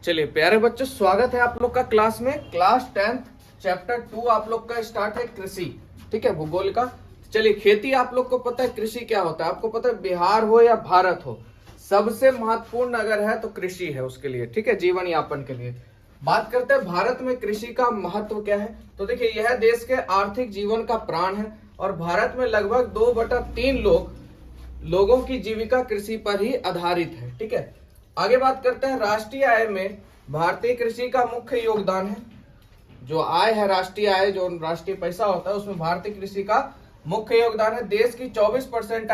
चलिए प्यारे बच्चों, स्वागत है आप लोग का क्लास में। क्लास 10th चैप्टर 2 आप लोग का स्टार्ट है कृषि, ठीक है, भूगोल का। चलिए, खेती आप लोग को पता है कृषि क्या होता है, आपको पता है बिहार हो या भारत हो, सबसे महत्वपूर्ण अगर है तो कृषि है उसके लिए, ठीक है, जीवन यापन के लिए। बात करते हैं भारत में कृषि का महत्व क्या है। तो देखिए, यह देश के आर्थिक जीवन का प्राण है और भारत में लगभग 2/3 लोगों की जीविका कृषि पर ही आधारित है, ठीक है। आगे बात करते हैं राष्ट्रीय आय में भारतीय कृषि का मुख्य योगदान है। जो आय है, राष्ट्रीय आय, जो राष्ट्रीय पैसा होता है, उसमें भारतीय कृषि का मुख्य योगदान है। देश की 24%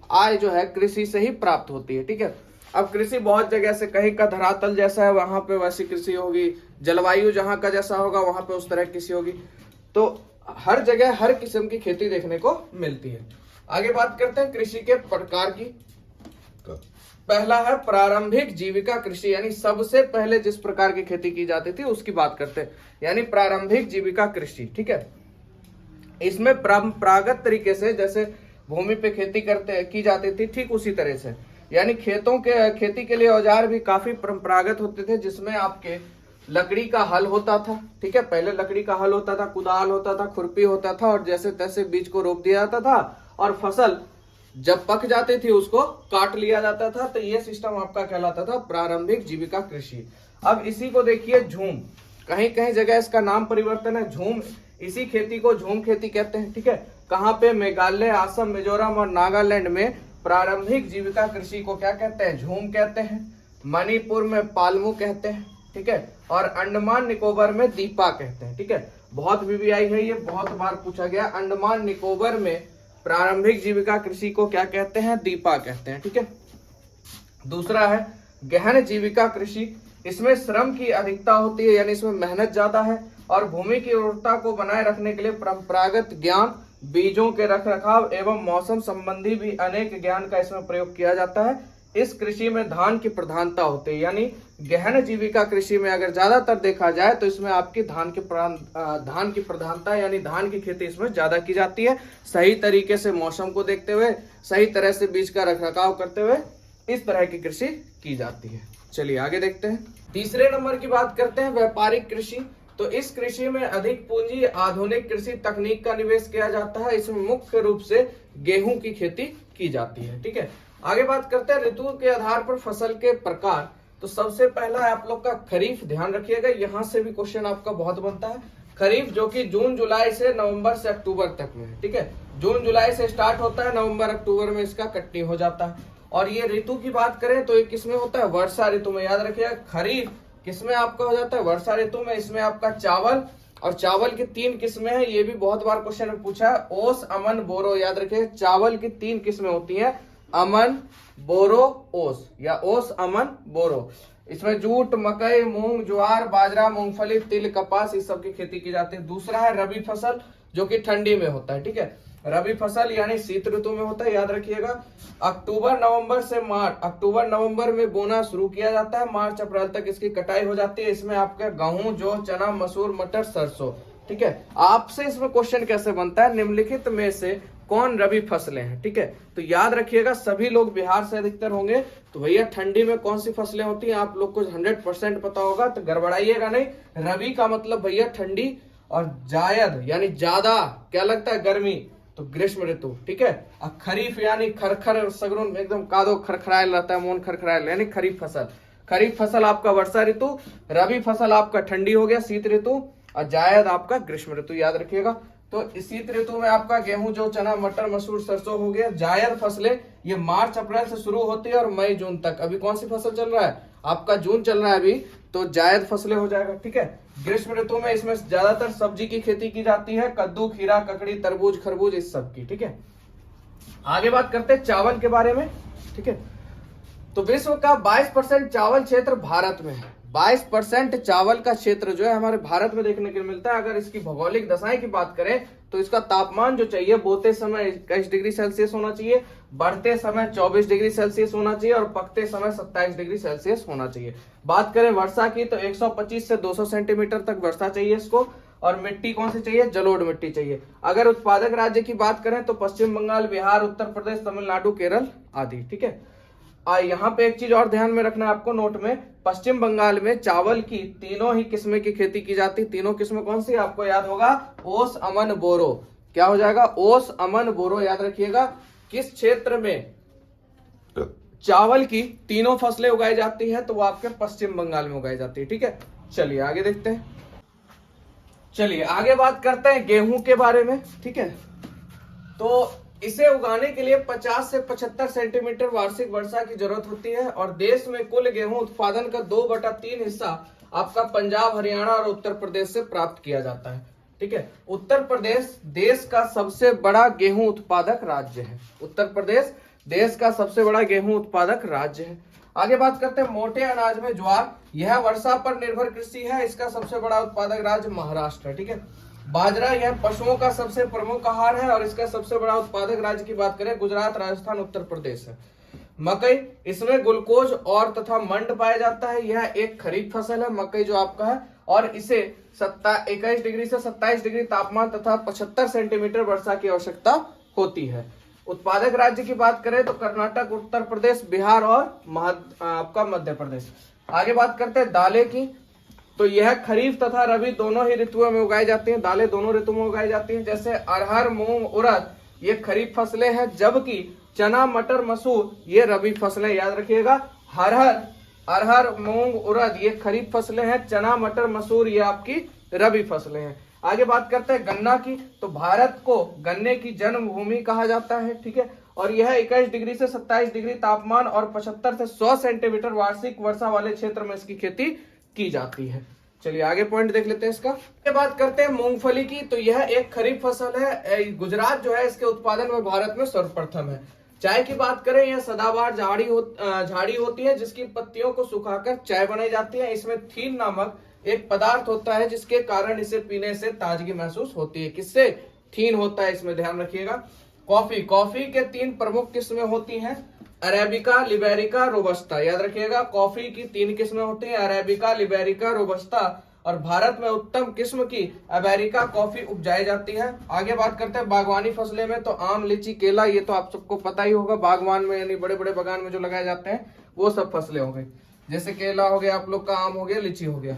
आय जो है कृषि से ही प्राप्त होती है, ठीक है। अब कृषि बहुत जगह से, कहीं का धरातल जैसा है वहां पे वैसी कृषि होगी, जलवायु जहां का जैसा होगा वहां पे उस तरह की कृषि होगी। तो हर जगह हर किस्म की खेती देखने को मिलती है। आगे बात करते हैं कृषि के प्रकार की। पहला है प्रारंभिक जीविका कृषि, यानी सबसे पहले जिस प्रकार की खेती की जाती थी उसकी बात करते हैं, यानी प्रारंभिक जीविका कृषि, ठीक है। इसमें परंपरागत तरीके से जैसे भूमि पे खेती की जाती थी, ठीक उसी तरह से, यानी खेती के लिए औजार भी काफी परंपरागत होते थे, जिसमें आपके लकड़ी का हल होता था, ठीक है। पहले लकड़ी का हल होता था, कुदाल होता था, खुरपी होता था, और जैसे तैसे बीज को रोप दिया जाता था और फसल जब पक जाती थी उसको काट लिया जाता था। तो ये सिस्टम आपका कहलाता था प्रारंभिक जीविका कृषि। अब इसी को देखिए झूम, कहीं कहीं जगह इसका नाम परिवर्तन है, झूम, इसी खेती को झूम खेती कहते हैं, ठीक है। कहाँ पे? मेघालय, असम, मिजोरम और नागालैंड में प्रारंभिक जीविका कृषि को क्या कहते हैं? झूम कहते हैं। मणिपुर में पालमू कहते हैं, ठीक है, और अंडमान निकोबार में दीपा कहते हैं, ठीक है। बहुत वीवीआई है, ये बहुत बार पूछा गया। अंडमान निकोबार में प्रारंभिक जीविका कृषि को क्या कहते हैं? दीपा कहते हैं, ठीक है। दूसरा है गहन जीविका कृषि। इसमें श्रम की अधिकता होती है, यानी इसमें मेहनत ज्यादा है, और भूमि की उर्वरता को बनाए रखने के लिए परंपरागत ज्ञान, बीजों के रखरखाव एवं मौसम संबंधी भी अनेक ज्ञान का इसमें प्रयोग किया जाता है। इस कृषि में धान की प्रधानता होती है, यानी गहन जीविका कृषि में अगर ज्यादातर देखा जाए तो इसमें आपकी धान की प्रधानता, यानी धान की खेती इसमें ज्यादा की जाती है। सही तरीके से मौसम को देखते हुए, सही तरह से बीज का रखरखाव करते हुए इस तरह की कृषि की जाती है। चलिए आगे देखते हैं। तीसरे नंबर की बात करते हैं व्यापारिक कृषि। तो इस कृषि में अधिक पूंजी, आधुनिक कृषि तकनीक का निवेश किया जाता है। इसमें मुख्य रूप से गेहूं की खेती की जाती है, ठीक है। आगे बात करते हैं ऋतु के आधार पर फसल के प्रकार। तो सबसे पहला है आप लोग का खरीफ, ध्यान रखिएगा, यहां से भी क्वेश्चन आपका बहुत बनता है। खरीफ जो कि जून जुलाई से नवंबर से अक्टूबर तक में है, ठीक है। जून जुलाई से स्टार्ट होता है, नवंबर अक्टूबर में इसका कटनी हो जाता है। और ये ऋतु की बात करें तो ये किसमें होता है? वर्षा ऋतु में। याद रखिएगा, खरीफ किसमें आपका हो जाता है? वर्षा ऋतु में। इसमें आपका चावल, और चावल की 3 किस्में हैं, ये भी बहुत बार क्वेश्चन में पूछा है, ओस, अमन, बोरो। याद रखिए, चावल की 3 किस्में होती हैं, अमन, बोरो, ओस, या ओस, अमन, बोरो। इसमें जूट, मकई, मूंग, ज्वार, बाजरा, मूंगफली, तिल, कपास, इस सब की खेती की जाती है। दूसरा है रबी फसल, जो कि ठंडी में होता है, ठीक है। रबी फसल यानी शीत ऋतु में होता है, याद रखिएगा। अक्टूबर नवंबर से मार्च, अक्टूबर नवंबर में बोना शुरू किया जाता है, मार्च अप्रैल तक इसकी कटाई हो जाती है। इसमें आपका गेहूं, जौ, चना, मसूर, मटर, सरसों, ठीक है। आपसे इसमें क्वेश्चन कैसे बनता है? निम्नलिखित में से कौन रबी फसलें हैं, ठीक है। तो याद रखिएगा, सभी लोग बिहार से अधिकतर होंगे, तो भैया ठंडी में कौन सी फसलें होती हैं आप लोग को 100% पता होगा, तो गड़बड़ाइएगा नहीं। रबी का मतलब भैया ठंडी, और जायद यानी ज्यादा क्या लगता है? गर्मी, तो ग्रीष्म ऋतु, ठीक है। और खरीफ यानी खरखर सगरुन, एकदम कादो खरखरायल रहता है, मोन खरखरायल, यानी खरीफ फसल। खरीफ फसल आपका वर्षा ऋतु, रबी फसल आपका ठंडी हो गया, शीत ऋतु, और जायद आपका ग्रीष्म ऋतु, याद रखिएगा। तो शीत ऋतु में आपका गेहूं, जौ, चना, मटर, मसूर, सरसों हो गया। जायद फसलें ये मार्च अप्रैल से शुरू होती है और मई जून तक। अभी कौन सी फसल चल रहा है? आपका जून चल रहा है अभी, तो जायद फसलें हो जाएगा, ठीक है। ग्रीष्म ऋतु में इसमें ज्यादातर सब्जी की खेती की जाती है, कद्दू, खीरा, ककड़ी, तरबूज, खरबूज, इस सब की, ठीक है। आगे बात करते हैं चावल के बारे में, ठीक है। तो विश्व का 22% चावल क्षेत्र भारत में है। 22% चावल का क्षेत्र जो है हमारे भारत में देखने को मिलता है। अगर इसकी भौगोलिक दशाएं की बात करें तो इसका तापमान जो चाहिए, बोते समय 21 डिग्री सेल्सियस होना चाहिए, बढ़ते समय 24 डिग्री सेल्सियस होना चाहिए, और पकते समय 27 डिग्री सेल्सियस होना चाहिए। बात करें वर्षा की तो 125 से 200 सेंटीमीटर तक वर्षा चाहिए इसको। और मिट्टी कौन सी चाहिए? जलोढ़ मिट्टी चाहिए। अगर उत्पादक राज्य की बात करें तो पश्चिम बंगाल, बिहार, उत्तर प्रदेश, तमिलनाडु, केरल आदि, ठीक है। यहाँ पे एक चीज और ध्यान में रखना है आपको नोट में, पश्चिम बंगाल में चावल की तीनों ही किस्में की खेती की जाती। तीनों किस्में कौन सी आपको याद होगा, ओस अमन बोरो। क्या हो जाएगा, ओस अमन बोरो, याद रखिएगा। किस क्षेत्र में चावल की तीनों फसलें उगाई जाती है, तो वो आपके पश्चिम बंगाल में उगाई जाती है। ठीक है, चलिए आगे देखते हैं। चलिए आगे बात करते हैं गेहूं के बारे में। ठीक है, तो इसे उगाने के लिए 50 से 75 सेंटीमीटर वार्षिक वर्षा की जरूरत होती है और देश में कुल गेहूं उत्पादन का 2/3 हिस्सा आपका पंजाब, हरियाणा और उत्तर प्रदेश से प्राप्त किया जाता है। ठीक है, उत्तर प्रदेश देश का सबसे बड़ा गेहूं उत्पादक राज्य है। उत्तर प्रदेश देश का सबसे बड़ा गेहूं उत्पादक राज्य है। आगे बात करते हैं मोटे अनाज में ज्वार, यह वर्षा पर निर्भर कृषि है। इसका सबसे बड़ा उत्पादक राज्य महाराष्ट्र है। ठीक है, बाजरा यह पशुओं का सबसे प्रमुख आहार है और इसका सबसे बड़ा उत्पादक राज्य की बात करें गुजरात, राजस्थान, उत्तर प्रदेश है। मकई, इसमें ग्लूकोज और तथा मंड पाया जाता है। यह एक खरीफ फसल है मकई जो आपका है, और इसे 21 डिग्री से 27 डिग्री तापमान तथा 75 सेंटीमीटर वर्षा की आवश्यकता होती है। उत्पादक राज्य की बात करें तो कर्नाटक, उत्तर प्रदेश, बिहार और आपका मध्य प्रदेश। आगे बात करते हैं दालें की, तो यह खरीफ तथा रबी दोनों ही ऋतुओं में उगाई जाती हैं। दालें दोनों ऋतुओं में उगाई जाती हैं, जैसे अरहर, मूंग, उड़द ये खरीफ फसलें हैं, जबकि चना, मटर, मसूर ये रबी फसलें। याद रखिएगा, अरहर, मूंग, उड़द ये खरीफ फसलें हैं, चना, मटर, मसूर ये आपकी रबी फसलें हैं। आगे बात करते हैं गन्ना की, तो भारत को गन्ने की जन्मभूमि कहा जाता है। ठीक है, और यह 21 डिग्री से 27 डिग्री तापमान और 75 से 100 सेंटीमीटर वार्षिक वर्षा वाले क्षेत्र में इसकी खेती की जाती है। चलिए आगे पॉइंट देख लेते हैं इसका। बात करते हैं मूंगफली की, तो यह एक खरीफ फसल है। गुजरात जो है इसके उत्पादन में भारत में सर्वप्रथम है। चाय की बात करें, यह सदाबहार झाड़ी होती है जिसकी पत्तियों को सुखाकर चाय बनाई जाती है। इसमें थीन नामक एक पदार्थ होता है जिसके कारण इसे पीने से ताजगी महसूस होती है। किससे? थीन होता है, इसमें ध्यान रखिएगा। कॉफी के 3 प्रमुख किस्में होती हैं, अरेबिका, लिबेरिका, रोबस्टा। याद रखिएगा, कॉफी की 3 किस्में होती हैं, अरेबिका, लिबेरिका, रोबस्टा, और भारत में उत्तम किस्म की अमेरिका कॉफी उपजाई जाती है। आगे बात करते हैं बागवानी फसलें में, तो आम, लीची, केला ये तो आप सबको पता ही होगा। बागवान में यानी बड़े बड़े बागान में जो लगाए जाते हैं वो सब फसलें हो गई, जैसे केला हो गया आप लोग का, आम हो गया, लीची हो गया।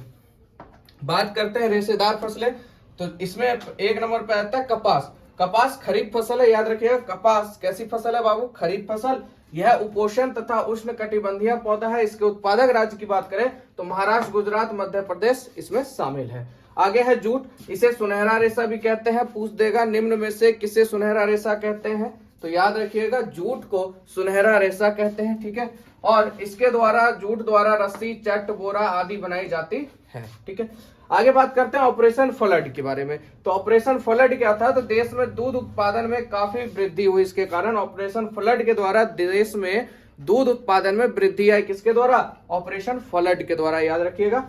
बात करते हैं रेशेदार फसलें, तो इसमें 1 नंबर पे आता है कपास। कपास खरीफ फसल है, याद रखिएगा। कपास कैसी फसल है बाबू? खरीफ फसल। यह उपोष्ण तथा उष्ण कटिबंधीय पौधा है। इसके उत्पादक राज्य की बात करें तो महाराष्ट्र, गुजरात, मध्य प्रदेश इसमें शामिल है। आगे है जूट, इसे सुनहरा रेशा भी कहते हैं। पूछ देगा निम्न में से किसे सुनहरा रेशा कहते हैं, तो याद रखिएगा जूट को सुनहरा रेशा कहते हैं। ठीक है, और इसके द्वारा जूट द्वारा रस्सी, चट, बोरा आदि बनाई जाती है। ठीक है, आगे बात करते हैं ऑपरेशन फ्लड के बारे में। तो ऑपरेशन फ्लड क्या था? तो देश में दूध उत्पादन में काफी वृद्धि हुई। इसके कारण ऑपरेशन फ्लड के द्वारा देश में दूध उत्पादन में वृद्धि आई। किसके द्वारा? ऑपरेशन फ्लड के द्वारा, याद रखिएगा।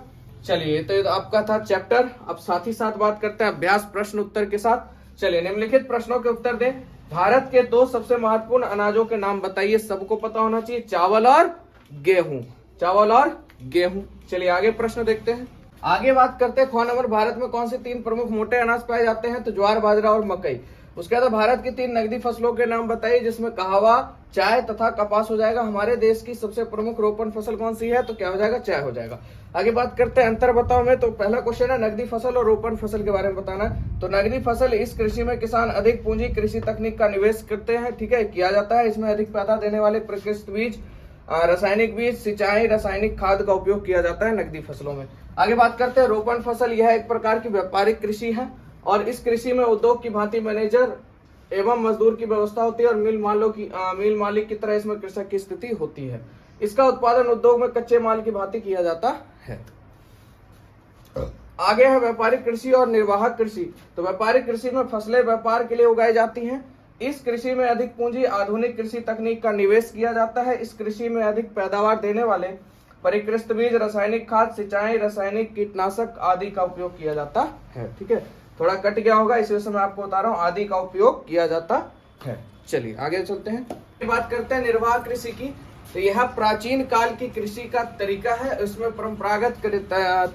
चलिए, तो आपका था चैप्टर। अब साथ ही साथ बात करते हैं अभ्यास प्रश्न उत्तर के साथ। चलिए, निम्नलिखित प्रश्नों के उत्तर दें। भारत के 2 सबसे महत्वपूर्ण अनाजों के नाम बताइए। सबको पता होना चाहिए, चावल और गेहूं। चावल और गेहूं। चलिए आगे प्रश्न देखते हैं। आगे बात करते हैं ख नंबर, भारत में कौन से 3 प्रमुख मोटे अनाज पाए जाते हैं? तो ज्वार, बाजरा और मकई। उसके बाद भारत की 3 नकदी फसलों के नाम बताइए, जिसमें कहवा, चाय तथा कपास हो जाएगा। हमारे देश की सबसे प्रमुख रोपण फसल कौन सी है? तो क्या हो जाएगा? चाय हो जाएगा। आगे बात करते हैं अंतर बताओ में। तो पहला क्वेश्चन है नकदी फसल और रोपण फसल के बारे में बताना। तो नकदी फसल, इस कृषि में किसान अधिक पूंजी कृषि तकनीक का निवेश करते हैं। ठीक है, किया जाता है। इसमें अधिक पैदा देने वाले प्रकृष्ट बीज, रासायनिक बीज, सिंचाई, रासायनिक खाद का उपयोग किया जाता है नकदी फसलों में। आगे बात करते हैं रोपण फसल। यह एक प्रकार की व्यापारिक कृषि है और इस कृषि में उद्योग की भांति मैनेजर एवं मजदूर की व्यवस्था होती है और मिल मालिक की तरह इसमें कृषक की स्थिति होती है। इसका उत्पादन उद्योग में कच्चे माल की भांति किया जाता है। आगे है व्यापारिक कृषि और निर्वाहक कृषि। तो व्यापारिक कृषि में फसलें व्यापार के लिए उगाई जाती हैं। इस कृषि में अधिक पूंजी, आधुनिक कृषि तकनीक का निवेश किया जाता है। इस कृषि में अधिक पैदावार देने वाले परिकृष्ट बीज, रासायनिक खाद, सिंचाई, रासायनिक कीटनाशक आदि का उपयोग किया जाता है। ठीक है, थोड़ा कट गया होगा इस वजह से मैं आपको बता रहा हूँ, आदि का उपयोग किया जाता है। चलिए आगे चलते हैं। बात करते हैं निर्वाह कृषि की। तो यह प्राचीन काल की कृषि का तरीका है। इसमें परंपरागत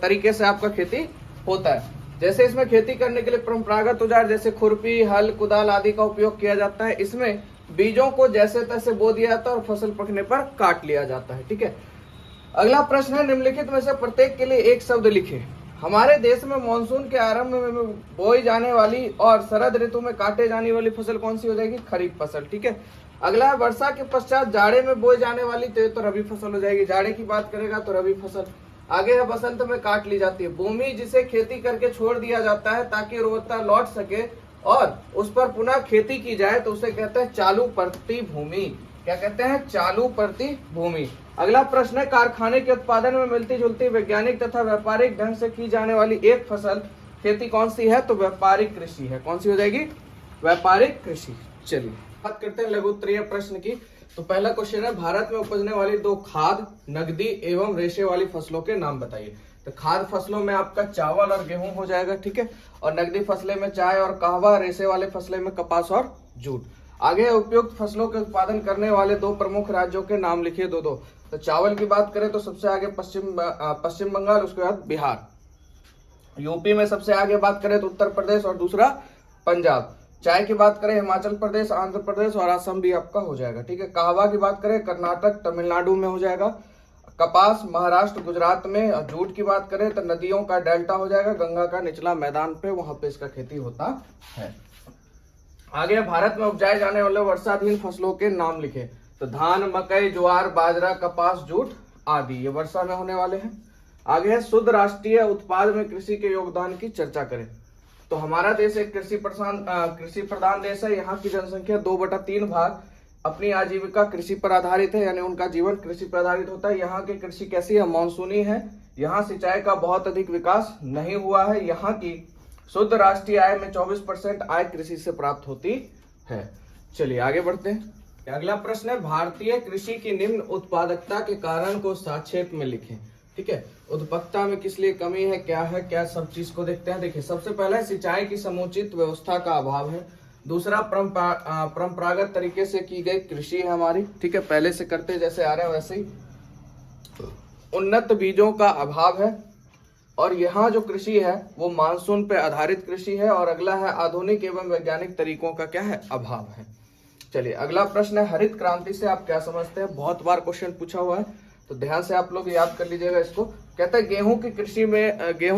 तरीके से आपका खेती होता है। जैसे इसमें खेती करने के लिए परंपरागत औजार जैसे खुरपी, हल, कुदाल आदि का उपयोग किया जाता है। इसमें बीजों को जैसे तैसे बो दिया जाता है और फसल पकने पर काट लिया जाता है। ठीक है, अगला प्रश्न है, निम्नलिखित में से प्रत्येक के लिए एक शब्द लिखें। हमारे देश में मानसून के आरंभ में बोई जाने वाली और शरद ऋतु में काटे जाने वाली फसल कौन सी हो जाएगी? खरीफ फसल। ठीक है, अगला है, वर्षा के पश्चात जाड़े में बोई जाने वाली तो रबी फसल हो जाएगी। जाड़े की बात करेगा तो रबी फसल। आगे है, बसंत में काट ली जाती है। भूमि जिसे खेती करके छोड़ दिया जाता है ताकि उर्वरता लौट सके और उस पर पुनः खेती की जाए तो उसे कहते हैं चालू प्रति भूमि। क्या कहते हैं? चालू प्रति भूमि। अगला प्रश्न है, कारखाने के उत्पादन में मिलती जुलती वैज्ञानिक तथा व्यापारिक ढंग से की जाने वाली एक फसल खेती कौन सी है? तो व्यापारिक कृषि है। कौन सी हो जाएगी? व्यापारिक कृषि। चलिए बात करते हैं लघु उत्तरीय प्रश्न की। तो पहला क्वेश्चन है, भारत में उपजने वाली दो खाद्य, नगदी एवं रेशे वाली फसलों के नाम बताइए। तो खाद्य फसलों में आपका चावल और गेहूं हो जाएगा। ठीक है, और नगदी फसलें में चाय और कहवा, रेशे वाले फसलें में कपास और जूट। आगे उपयुक्त फसलों के उत्पादन करने वाले दो प्रमुख राज्यों के नाम लिखिए, दो। तो चावल की बात करें तो सबसे आगे पश्चिम बंगाल, उसके बाद बिहार। यूपी में सबसे आगे बात करें तो उत्तर प्रदेश और दूसरा पंजाब। चाय की बात करें हिमाचल प्रदेश, आंध्र प्रदेश और असम भी आपका हो जाएगा। ठीक है, कहवा की बात करें कर्नाटक, तमिलनाडु में हो जाएगा। कपास महाराष्ट्र, गुजरात में। और जूट की बात करें तो नदियों का डेल्टा हो जाएगा, गंगा का निचला मैदान पे, वहां पे इसका खेती होता है। आगे भारत में उपजाए जाने वाले वर्षाधीन फसलों के नाम लिखे। तो धान, मकई, ज्वार, बाजरा, कपास, जूट आदि ये वर्षा में होने वाले हैं। आगे है, शुद्ध राष्ट्रीय उत्पाद में कृषि के योगदान की चर्चा करें। तो हमारा देश एक कृषि प्रधान देश है। यहाँ की जनसंख्या 2/3 भाग अपनी आजीविका कृषि पर आधारित है, यानी उनका जीवन कृषि पर आधारित होता है। यहाँ की कृषि कैसी है? मानसूनी है। यहाँ सिंचाई का बहुत अधिक विकास नहीं हुआ है। यहाँ की शुद्ध राष्ट्रीय आय में 24% आय कृषि से प्राप्त होती है। चलिए आगे बढ़ते हैं। अगला प्रश्न है, भारतीय कृषि की निम्न उत्पादकता के कारण को संक्षेप में लिखें। ठीक है, उत्पादकता में किस लिए कमी है, क्या सब चीज को देखते हैं। देखिए, सबसे पहले सिंचाई की समुचित व्यवस्था का अभाव है। दूसरा, परंपरागत तरीके से की गई कृषि है हमारी। ठीक है, पहले से करते जैसे आ रहे हैं वैसे ही। उन्नत बीजों का अभाव है और यहाँ जो कृषि है वो मानसून पे आधारित कृषि है। और अगला है, आधुनिक एवं वैज्ञानिक तरीकों का क्या है? अभाव है। चलिए अगला प्रश्न है, हरित क्रांति से आप क्या समझते हैं? बहुत बार क्वेश्चन पूछा हुआ है, तो ध्यान से आप लोग याद कर लीजिएगा इसको। कहता है, गेहूं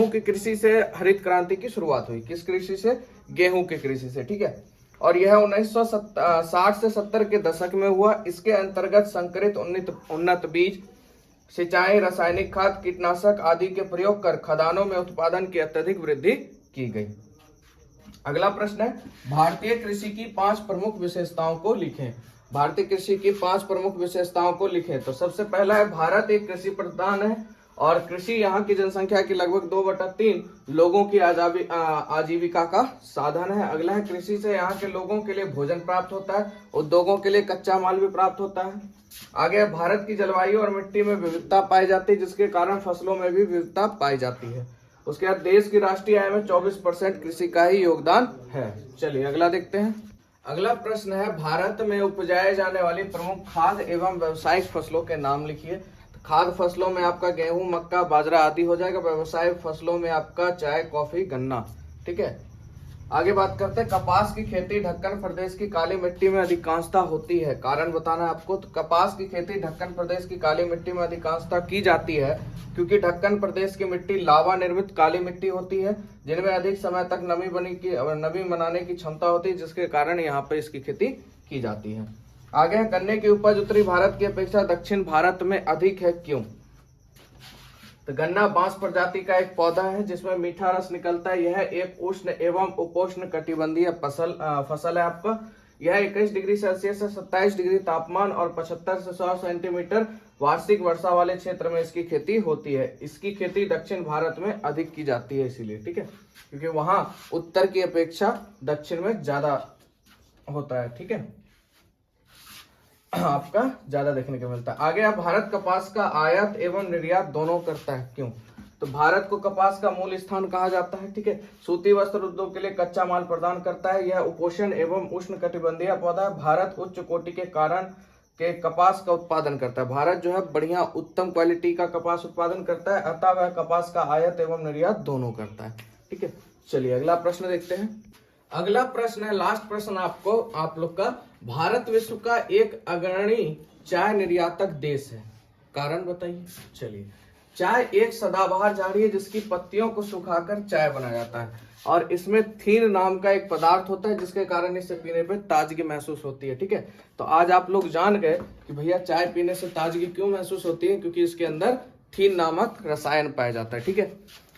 की कृषि से हरित क्रांति की शुरुआत हुई। किस कृषि से? गेहूं की कृषि से। ठीक है, और यह 1960 से 70 के दशक में हुआ। इसके अंतर्गत संकरित उन्नत बीज, सिंचाई, रासायनिक खाद, कीटनाशक आदि के प्रयोग कर खदानों में उत्पादन की अत्यधिक वृद्धि की गई। अगला प्रश्न है, भारतीय कृषि की 5 प्रमुख विशेषताओं को लिखें। भारतीय कृषि की 5 प्रमुख विशेषताओं को लिखें। तो सबसे पहला है, भारत एक कृषि प्रधान है और कृषि यहाँ की जनसंख्या की लगभग 2/3 लोगों की आजीविका का साधन है। अगला है, कृषि से यहाँ के लोगों के लिए भोजन प्राप्त होता है, उद्योगों के लिए कच्चा माल भी प्राप्त होता है। आगे, भारत की जलवायु और मिट्टी में विविधता पाई जाती है, जिसके कारण फसलों में भी विविधता पाई जाती है। उसके बाद, देश की राष्ट्रीय आय में 24% कृषि का ही योगदान है। चलिए अगला देखते हैं। अगला प्रश्न है, भारत में उपजाए जाने वाली प्रमुख खाद्य एवं व्यावसायिक फसलों के नाम लिखिए। खाद्य फसलों में आपका गेहूं, मक्का, बाजरा आदि हो जाएगा। व्यावसायिक फसलों में आपका चाय, कॉफी, गन्ना। ठीक है, आगे बात करते हैं, कपास की खेती ढक्कन प्रदेश की काली मिट्टी में अधिकांशता होती है। कारण बताना है आपको। तो कपास की खेती ढक्कन प्रदेश की काली मिट्टी में अधिकांशता की जाती है क्योंकि ढक्कन प्रदेश की मिट्टी लावा निर्मित काली मिट्टी होती है, जिनमें अधिक समय तक नमी बनाने की क्षमता होती है, जिसके कारण यहाँ पे इसकी खेती की जाती है। आगे है, गन्ने की उपज उत्तरी भारत की अपेक्षा दक्षिण भारत में अधिक है, क्यों? तो गन्ना बांस प्रजाति का एक पौधा है जिसमें मीठा रस निकलता है। यह एक उष्ण एवं उपोष्ण कटिबंधीय फसल है आपका। यह 21 डिग्री सेल्सियस से 27 डिग्री तापमान और 75 से 100 सेंटीमीटर वार्षिक वर्षा वाले क्षेत्र में इसकी खेती होती है। इसकी खेती दक्षिण भारत में अधिक की जाती है इसीलिए। ठीक है, क्योंकि वहां उत्तर की अपेक्षा दक्षिण में ज्यादा होता है। ठीक है, आपका ज्यादा देखने को मिलता है। आगे, आप भारत कपास का आयात एवं निर्यात दोनों करता है, क्यों? तो भारत को कपास का मूल स्थान कहा जाता है। ठीक है, सूती वस्त्र उद्योग के लिए कच्चा माल प्रदान करता है। यह उपोष्ण एवं उष्ण कटिबंधीय पौधा है। भारत उच्च कोटि के कारण के कपास का उत्पादन करता है। भारत जो है बढ़िया उत्तम क्वालिटी का कपास उत्पादन करता है, अतः वह कपास का आयात एवं निर्यात दोनों करता है। ठीक है, चलिए अगला प्रश्न देखते हैं। अगला प्रश्न है, लास्ट प्रश्न आपको आप लोग का, भारत विश्व का एक अग्रणी चाय निर्यातक देश है, कारण बताइए। चलिए, चाय एक सदाबहार झाड़ी है जिसकी पत्तियों को सुखाकर चाय बनाया जाता है और इसमें थीन नाम का एक पदार्थ होता है जिसके कारण इसे पीने पे ताजगी महसूस होती है। ठीक है, तो आज आप लोग जान गए कि भैया चाय पीने से ताजगी क्यों महसूस होती है, क्योंकि इसके अंदर थीन नामक रसायन पाया जाता है। ठीक है,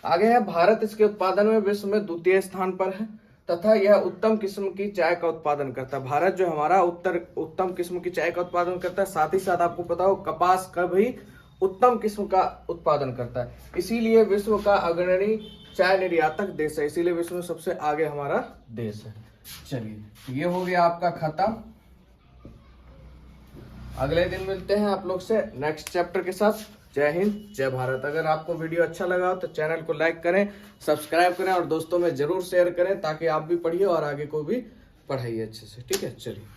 आगे है, भारत इसके उत्पादन में विश्व में द्वितीय स्थान पर है तथा यह उत्तम किस्म की चाय का उत्पादन करता है। भारत जो हमारा उत्तम किस्म की चाय का उत्पादन करता है, साथ ही साथ आपको पता हो कपास का भी उत्तम किस्म का उत्पादन करता है, इसीलिए विश्व का अग्रणी चाय निर्यातक देश है, इसीलिए विश्व में सबसे आगे हमारा देश है। चलिए, ये हो गया आपका खत्म। अगले दिन मिलते हैं आप लोग से नेक्स्ट चैप्टर के साथ। जय हिंद, जय भारत। अगर आपको वीडियो अच्छा लगा हो तो चैनल को लाइक करें, सब्सक्राइब करें और दोस्तों में जरूर शेयर करें ताकि आप भी पढ़िए और आगे को भी पढ़ाइए अच्छे से। ठीक है, चलिए।